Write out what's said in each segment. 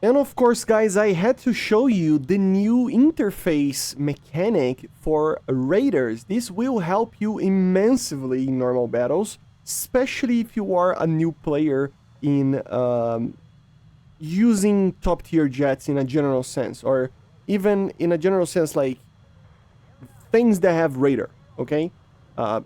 And of course, guys, I had to show you the new interface mechanic for raiders. This will help you immensely in normal battles, especially if you are a new player in using top tier jets in a general sense, or even in a general sense, like things that have radar, okay?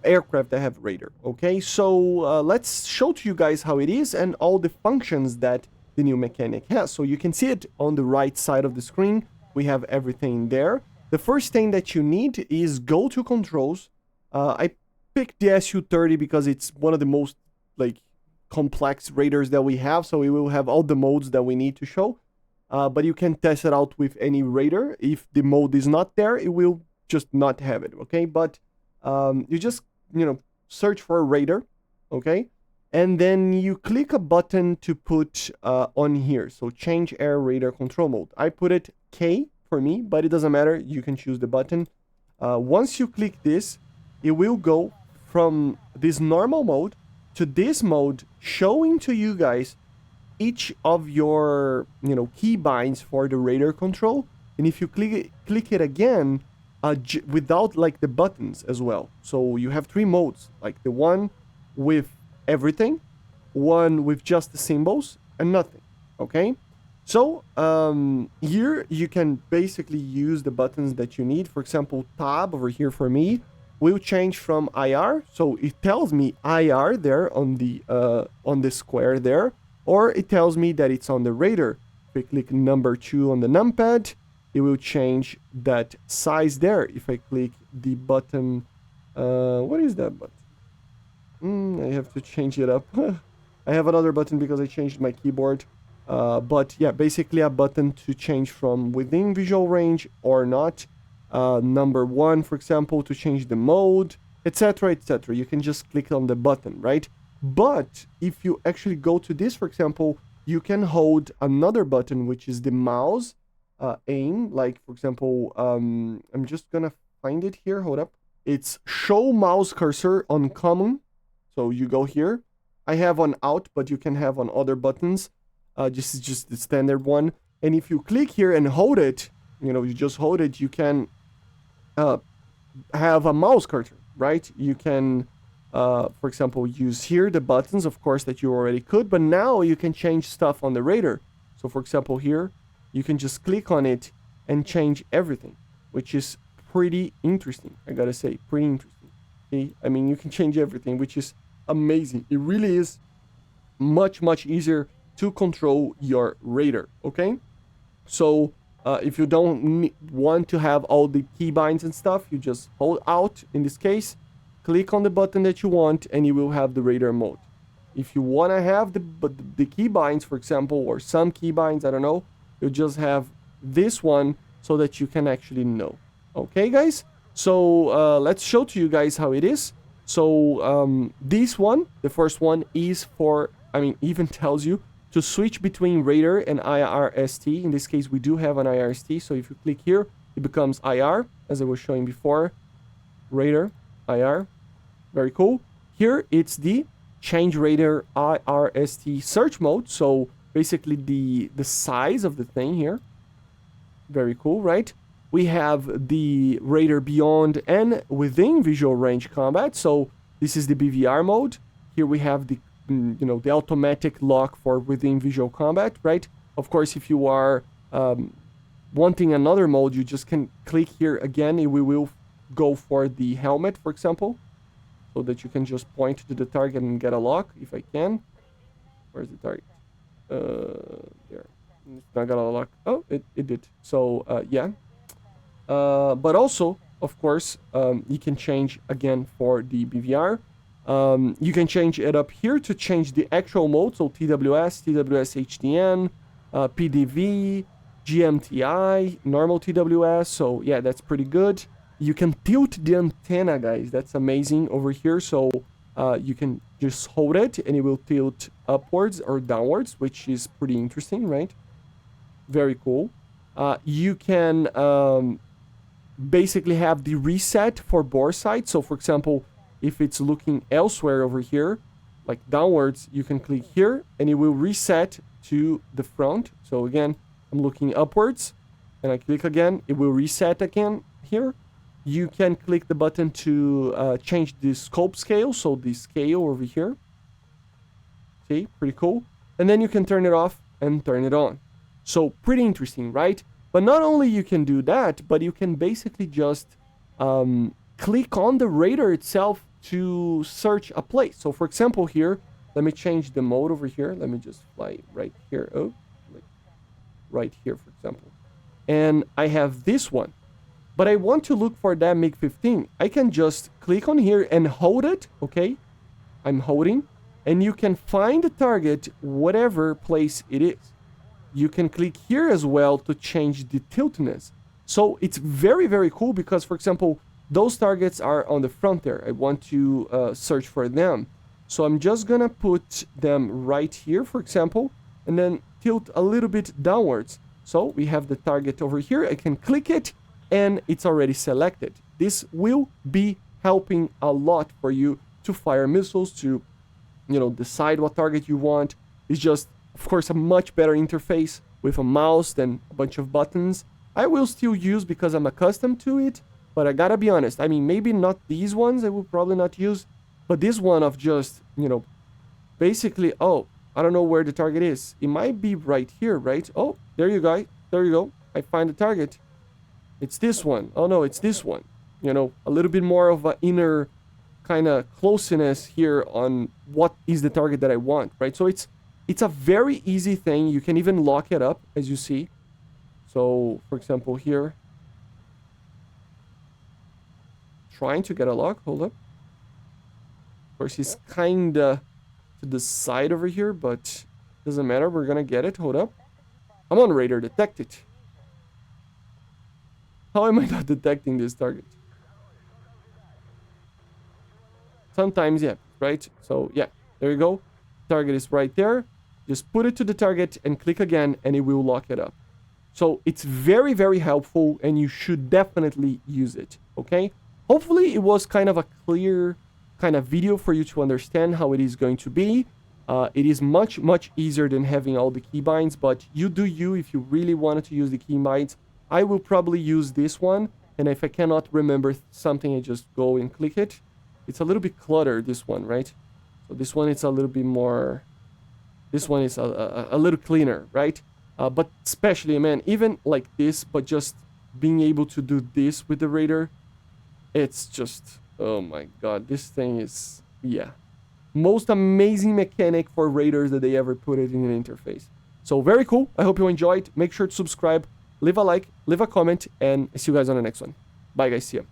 Aircraft that have radar, okay? So let's show to you guys how it is and all the functions that the new mechanic has. So you can see it on the right side of the screen. We have everything there. The first thing that you need is go to controls. I picked the SU-30 because it's one of the most like complex radars that we have, so we will have all the modes that we need to show. But you can test it out with any radar. If the mode is not there, it will just not have it, okay? But you just, search for a radar, okay? And then you click a button to put on here. So change air radar control mode. I put it K for me, but it doesn't matter. You can choose the button. Once you click this, it will go from this normal mode to this mode, showing to you guys each of your, key binds for the radar control. And if you click it again, without like the buttons as well. So you have three modes, like the one with everything, one with just the symbols and nothing, okay? So here you can basically use the buttons that you need. For example, tab over here for me will change from IR, so it tells me IR there on the square there, or it tells me that it's on the radar. If I click number 2 on the numpad, it will change that size there. If I click the button, what is that button? I have to change it up. I have another button because I changed my keyboard. But yeah, basically a button to change from within visual range or not. Number 1, for example, to change the mode, etc., etc. You can just click on the button, right? But if you actually go to this, for example, you can hold another button, which is the mouse aim. Like, for example, I'm just gonna find it here. Hold up. It's show mouse cursor on common. So you go here. I have on out, but you can have on other buttons. This is just the standard one. And if you click here and hold it, you just hold it, you can have a mouse cursor, right? You can, for example, use here the buttons, of course, that you already could, but now you can change stuff on the radar. So, for example, here, you can just click on it and change everything, which is pretty interesting. I gotta say, pretty interesting. Okay? I mean, you can change everything, which is amazing. It really is much, much easier to control your radar, okay? So, if you don't want to have all the keybinds and stuff, you just hold out, in this case, click on the button that you want, and you will have the radar mode. If you want to have the keybinds, for example, or some keybinds, I don't know, you just have this one so that you can actually know. Okay, guys? So let's show to you guys how it is. So this one, the first one, is for, even tells you to switch between radar and IRST. In this case, we do have an IRST. So if you click here, it becomes IR, as I was showing before. Radar, IR. Very cool. Here, it's the change radar IRST search mode. So basically the size of the thing here. Very cool, right? We have the radar beyond and within visual range combat. So this is the BVR mode. Here we have the the automatic lock for within visual combat, right? Of course, if you are wanting another mode, you just can click here again, and we will go for the helmet, for example, so that you can just point to the target and get a lock, if I can. Where's the target? There. It's not gonna lock. Oh, it did. So, yeah. But also, of course, you can change again for the BVR. You can change it up here to change the actual mode, so TWS, TWS HDN, PDV, GMTI, normal TWS, so yeah, that's pretty good. You can tilt the antenna, guys, that's amazing over here, so you can just hold it and it will tilt upwards or downwards, which is pretty interesting, right? Very cool. You can basically have the reset for bore sight, so for example, if it's looking elsewhere over here, like downwards, you can click here and it will reset to the front. So again, I'm looking upwards, and I click again, it will reset again here. You can click the button to change the scope scale, so the scale over here. See, pretty cool. And then you can turn it off and turn it on. So pretty interesting, right? But not only you can do that, but you can basically just click on the radar itself to search a place. So for example here, let me change the mode over here. Let me just fly right here. Oh, like right here, for example. And I have this one. But I want to look for that MiG-15. I can just click on here and hold it, okay? I'm holding. And you can find the target whatever place it is. You can click here as well to change the tiltness. So it's very, very cool because, for example, those targets are on the front there. I want to search for them. So I'm just gonna put them right here, for example, and then tilt a little bit downwards. So we have the target over here. I can click it and it's already selected. This will be helping a lot for you to fire missiles, to, you know, decide what target you want. It's just, of course, a much better interface with a mouse than a bunch of buttons. I will still use because I'm accustomed to it, but I gotta be honest. I mean, maybe not these ones I will probably not use, but this one of just, you know, basically, oh, I don't know where the target is. It might be right here, right? Oh, there you go. There you go. I find the target. It's this one. Oh no, it's this one. You know, a little bit more of an inner kind of closeness here on what is the target that I want, right? So it's a very easy thing. You can even lock it up, as you see. So, for example, here, trying to get a lock. Hold up. Of course, he's kind of to the side over here, but doesn't matter. We're gonna get it. Hold up. I'm on radar. Detect it. How am I not detecting this target? Sometimes, yeah, right? So, yeah, there you go. Target is right there. Just put it to the target and click again, and it will lock it up. So, it's very, very helpful, and you should definitely use it, okay? Hopefully, it was kind of a clear kind of video for you to understand how it is going to be. It is much, much easier than having all the keybinds, but you do you if you really wanted to use the keybinds. I will probably use this one, and if I cannot remember something, I just go and click it. It's a little bit cluttered, this one, right? So this one is a little bit more... This one is a little cleaner, right? But especially, man, even like this, but just being able to do this with the radar, it's just... Oh my god, this thing is... Yeah. Most amazing mechanic for radars that they ever put it in an interface. So very cool. I hope you enjoyed. Make sure to subscribe. Leave a like, leave a comment, and see you guys on the next one. Bye, guys. See ya.